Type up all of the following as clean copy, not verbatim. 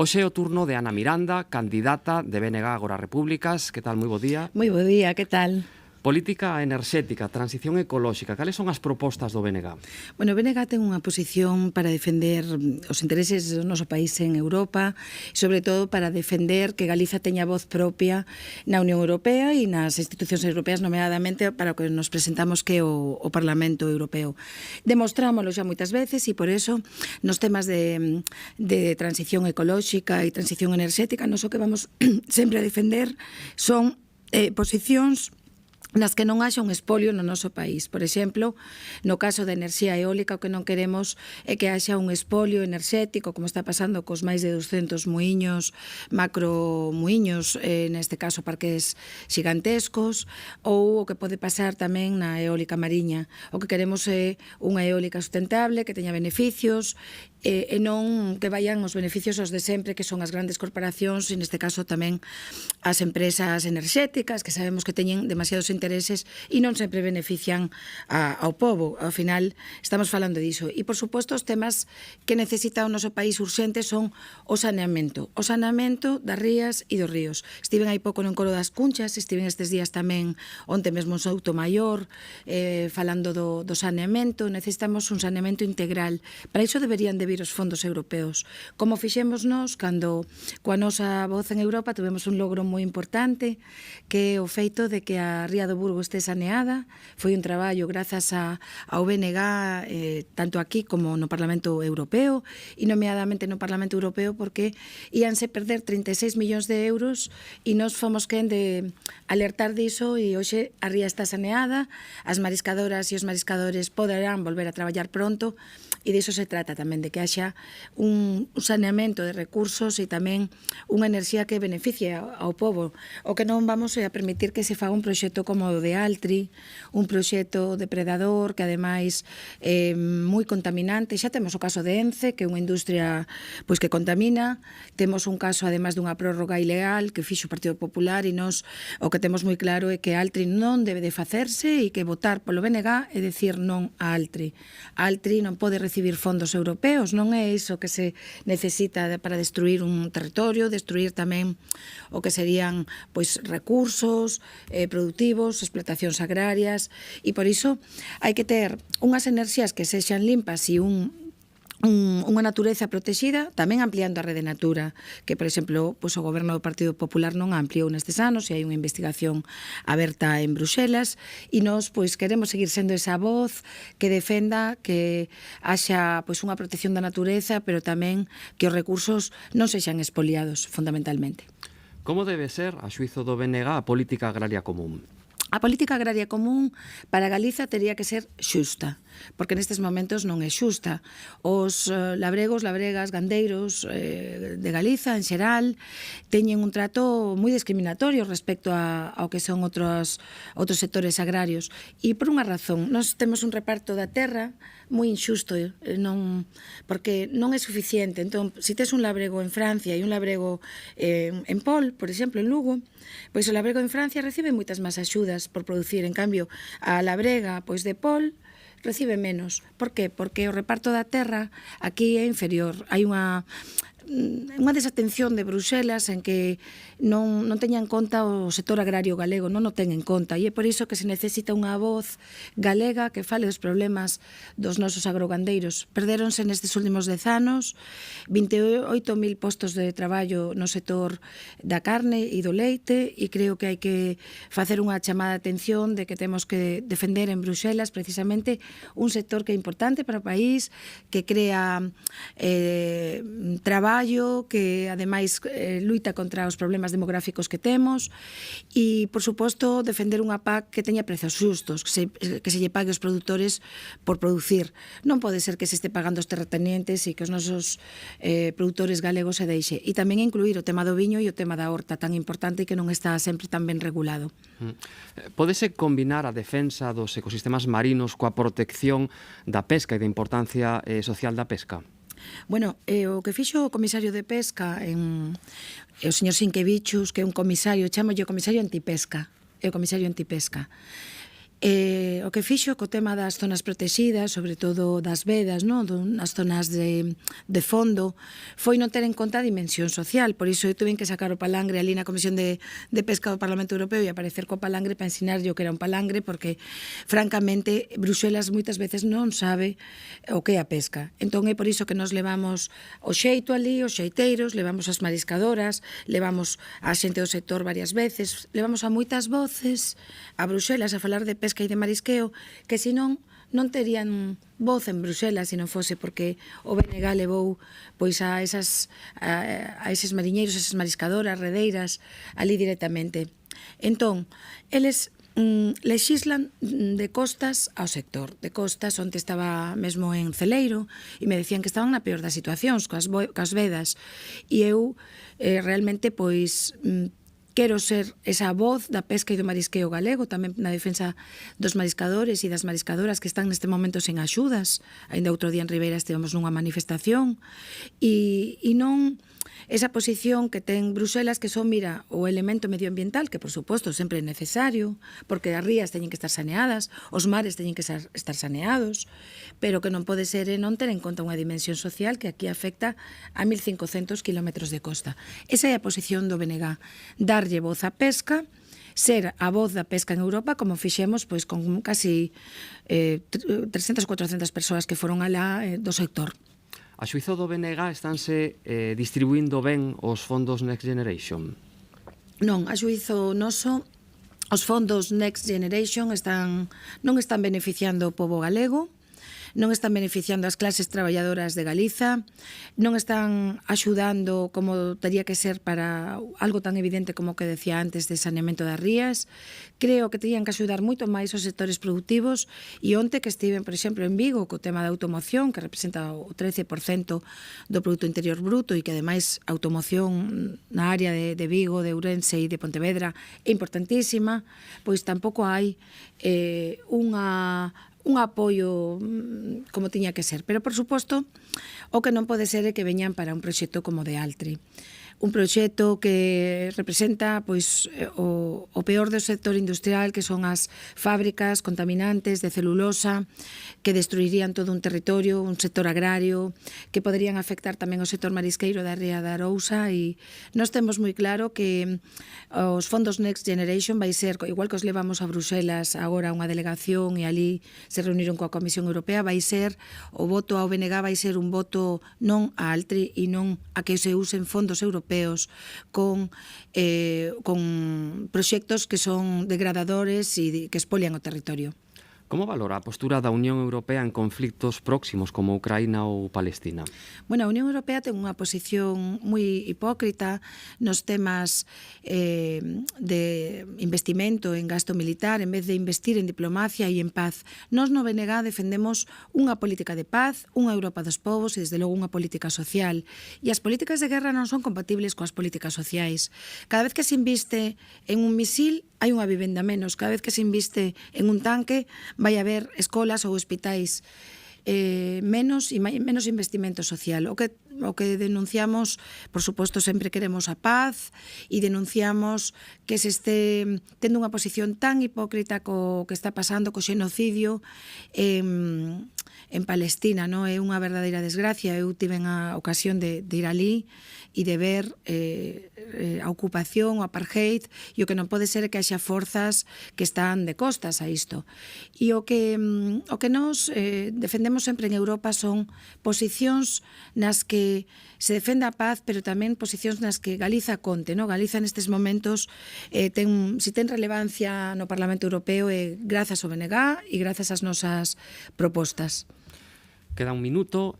Hoxe é o turno de Ana Miranda, candidata de BNG Agora Repúblicas. Que tal? Moi bo día. Moi bo día, que tal? Política enerxética, transición ecolóxica. Cales son as propostas do BNG? Bueno, o BNG ten unha posición para defender os intereses do noso país en Europa, e sobre todo para defender que Galiza teña voz propia na Unión Europea e nas institucións europeas, nomeadamente para o que nos presentamos que é o Parlamento Europeo. Demostrámoslo xa moitas veces e por eso nos temas de transición ecolóxica e transición enerxética nos o que vamos sempre a defender son posicións nas que non haxa un espolio no noso país. Por exemplo, no caso da enerxía eólica, o que non queremos é que haxa un espolio enerxético, como está pasando cos máis de 200 muiños, macromuiños, neste caso parques xigantescos, ou o que pode pasar tamén na eólica mariña. O que queremos é unha eólica sustentable, que teña beneficios, e non que vayan os beneficios aos de sempre, que son as grandes corporacións, e neste caso tamén as empresas enerxéticas, que sabemos que teñen demasiados intereses e non sempre benefician ao pobo. Ao final, estamos falando diso. E, por suposto, os temas que necesita o noso país urxente son o saneamento. O saneamento das rías e dos ríos. Estiven aí pouco no Encoro das Cunchas, estiven estes días tamén onte mesmo en Soutomaior, falando do saneamento. Necesitamos un saneamento integral. Para iso deberían de vir os fondos europeos. Como fixemos nós, cando coa nosa voz en Europa tuvemos un logro moi importante, que é o feito de que a ría do Burgo este saneada. Foi un traballo grazas ao BNG, tanto aquí como no Parlamento Europeo, e nomeadamente no Parlamento Europeo, porque íanse perder 36 millóns de euros e nos fomos quen de alertar diso, e hoxe a ría está saneada, as mariscadoras e os mariscadores poderán volver a traballar pronto, e diso se trata tamén, de que haxa un saneamento de recursos e tamén unha enerxía que beneficie ao povo. O que non vamos é a permitir que se faga un proxecto como o de Altri, un proxecto depredador que ademais é moi contaminante. Xa temos o caso de Ence, que é unha industria pois que contamina. Temos un caso ademais dunha prórroga ilegal que fixo o Partido Popular, e nós o que temos moi claro é que Altri non debe de facerse e que votar polo BNG é dicir non a Altri. Altri non pode recibir fondos europeos, non é iso que se necesita para destruir un territorio, destruir tamén o que serían pois recursos productivos, explotacións agrarias, e por iso hai que ter unhas enerxías que sexan limpas e unha natureza protexida, tamén ampliando a rede Natura, que, por exemplo, pois o goberno do Partido Popular non ampliou nestes anos, e hai unha investigación aberta en Bruxelas, e nós pois queremos seguir sendo esa voz que defenda que haxa pois unha protección da natureza, pero tamén que os recursos non sexan expoliados, fundamentalmente. Como debe ser, a xuízo do BNG, a política agraria común? A política agraria común para Galiza tería que ser xusta, porque nestes momentos non é xusta. Os labregos, labregas, gandeiros de Galiza, en xeral, teñen un trato moi discriminatorio respecto ao que son outros sectores agrarios. E por unha razón, nós temos un reparto da terra moi inxusto, porque non é suficiente. Entón, se tes un labrego en Francia e un labrego en Pol, por exemplo, en Lugo, pois o labrego en Francia recibe moitas máis axudas por producir. En cambio, a labrega pois de Pol recibe menos. Por qué? Porque o reparto da terra aquí é inferior. Hai unha desatención de Bruxelas en que non teña en conta o sector agrario galego, non o ten en conta, e é por iso que se necesita unha voz galega que fale dos problemas dos nosos agrogandeiros. Perdéronse nestes últimos 10 anos 28.000 postos de traballo no sector da carne e do leite, e creo que hai que facer unha chamada de atención de que temos que defender en Bruxelas precisamente un sector que é importante para o país, que crea traballo, que ademais luita contra os problemas demográficos que temos, e, por suposto, defender unha PAC que teña prezos xustos, que se lle pague aos produtores por producir. Non pode ser que se este pagando os terratenientes e que os nosos produtores galegos se deixe. E tamén incluir o tema do viño e o tema da horta, tan importante e que non está sempre tan ben regulado. Pódese combinar a defensa dos ecosistemas marinos coa protección da pesca e da importancia social da pesca? Bueno, o que fixo o comisario de pesca o señor Sinquevichus, que é un comisario, chamolle o comisario antipesca, é o comisario antipesca. O que fixo co tema das zonas protegidas, sobre todo das vedas, non? Nas zonas de fondo, foi non ter en conta a dimensión social. Por iso eu tuve que sacar o palangre ali na Comisión de Pesca do Parlamento Europeo e aparecer co palangre para ensinarlle o que era un palangre, porque, francamente, Bruxelas moitas veces non sabe o que é a pesca. Entón é por iso que nos levamos o xeito ali, os xeiteiros, levamos as mariscadoras, levamos a xente do sector varias veces, levamos a moitas voces a Bruxelas a falar de pesca e de marisqueo, que senón non terían voz en Bruxelas se non fose porque o BNG levou pois a eses mariñeiros, esas mariscadoras, redeiras, ali directamente. Entón, eles lexislan de costas ao sector, de costas onde estaba mesmo en Celeiro, e me decían que estaban na peor das situacións, coas vedas, e eu realmente pois quero ser esa voz da pesca e do marisqueo galego, tamén na defensa dos mariscadores e das mariscadoras que están neste momento sen axudas. Ainda outro día en Ribeira estivemos nunha manifestación, e non esa posición que ten Bruxelas, que son, mira, o elemento medioambiental, que por suposto sempre é necesario, porque as rías teñen que estar saneadas, os mares teñen que estar saneados, pero que non pode ser non ter en conta unha dimensión social que aquí afecta a 1.500 kilómetros de costa. Esa é a posición do BNG, darlle voz á pesca, ser a voz da pesca en Europa, como fixemos pois con casi 300, 400 persoas que foron alá do sector. A xuizo do BNG estánse distribuindo ben os fondos Next Generation? Non, a xuizo noso, os fondos Next Generation non están beneficiando o pobo galego, non están beneficiando as clases traballadoras de Galiza, non están axudando como tería que ser para algo tan evidente como que decía antes de saneamento das rías. Creo que terían que axudar moito máis os sectores productivos, e onte que estiven, por exemplo, en Vigo co tema da automoción, que representa o 13% do Produto Interior Bruto, e que ademais a automoción na área de Vigo, de Ourense e de Pontevedra é importantísima, pois tampouco hai un apoio como tiña que ser. Pero, por suposto, o que non pode ser é que veñan para un proxecto como de Altri. Un proxecto que representa pois o peor do sector industrial, que son as fábricas contaminantes de celulosa, que destruirían todo un territorio, un sector agrario, que poderían afectar tamén o sector marisqueiro da Ría da Arousa, e nós temos moi claro que os fondos Next Generation vai ser, igual que os levamos a Bruxelas agora unha delegación e ali se reuniron coa Comisión Europea, vai ser o voto ao BNG, vai ser un voto non a Altri e non a que se usen fondos europeos con proxectos que son degradadores e que expolian o territorio. Como valora a postura da Unión Europea en conflictos próximos como Ucraína ou Palestina? Bueno, a Unión Europea ten unha posición moi hipócrita nos temas de investimento en gasto militar, en vez de investir en diplomacia e en paz. Nós no BNG defendemos unha política de paz, unha Europa dos povos e, desde logo, unha política social. E as políticas de guerra non son compatibles coas políticas sociais. Cada vez que se inviste en un misil, hai unha vivenda menos. Cada vez que se inviste en un tanque, vai haber escolas ou hospitais menos investimento social. O que denunciamos, por suposto, sempre queremos a paz, e denunciamos que se este tendo unha posición tan hipócrita co que está pasando co xenocidio en Palestina, non? É unha verdadeira desgracia. Eu tive a ocasión de ir ali e de ver a ocupación, o apartheid, e o que non pode ser é que haxa forzas que están de costas a isto. E o que nos defendemos sempre en Europa son posicións nas que se defenda a paz, pero tamén posicións nas que Galiza conte, non? Galiza nestes momentos ten relevancia no Parlamento Europeo grazas ao BNG e grazas ás nosas propostas. Queda un minuto.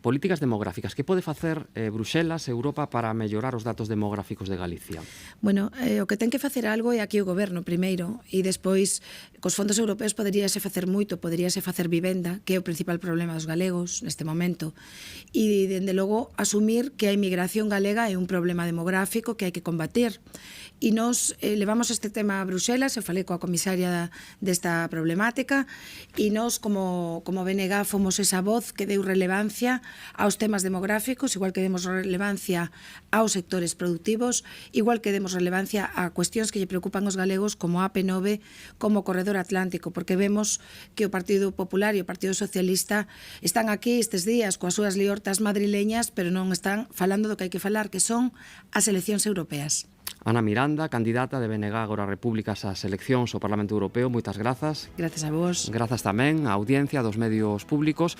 Políticas demográficas. Que pode facer Bruxelas, Europa, para mellorar os datos demográficos de Galicia? Bueno, o que ten que facer algo é aquí o goberno primeiro, e despois cos fondos europeos poderíase facer moito, poderíase facer vivenda, que é o principal problema dos galegos neste momento, e, dende logo, asumir que a inmigración galega é un problema demográfico que hai que combater. E nos levamos este tema a Bruxelas, eu falei coa comisaria desta problemática, e nos, como BNG, fomos ese esa voz que deu relevancia aos temas demográficos, igual que demos relevancia aos sectores productivos, igual que demos relevancia a cuestións que lle preocupan os galegos como a AP9, como o Corredor Atlántico, porque vemos que o Partido Popular e o Partido Socialista están aquí estes días coas súas liortas madrileñas, pero non están falando do que hai que falar, que son as eleccións europeas. Ana Miranda, candidata de BNG agora Repúblicas ás eleccións ao Parlamento Europeo, moitas grazas. Grazas a vos. Grazas tamén á audiencia dos medios públicos.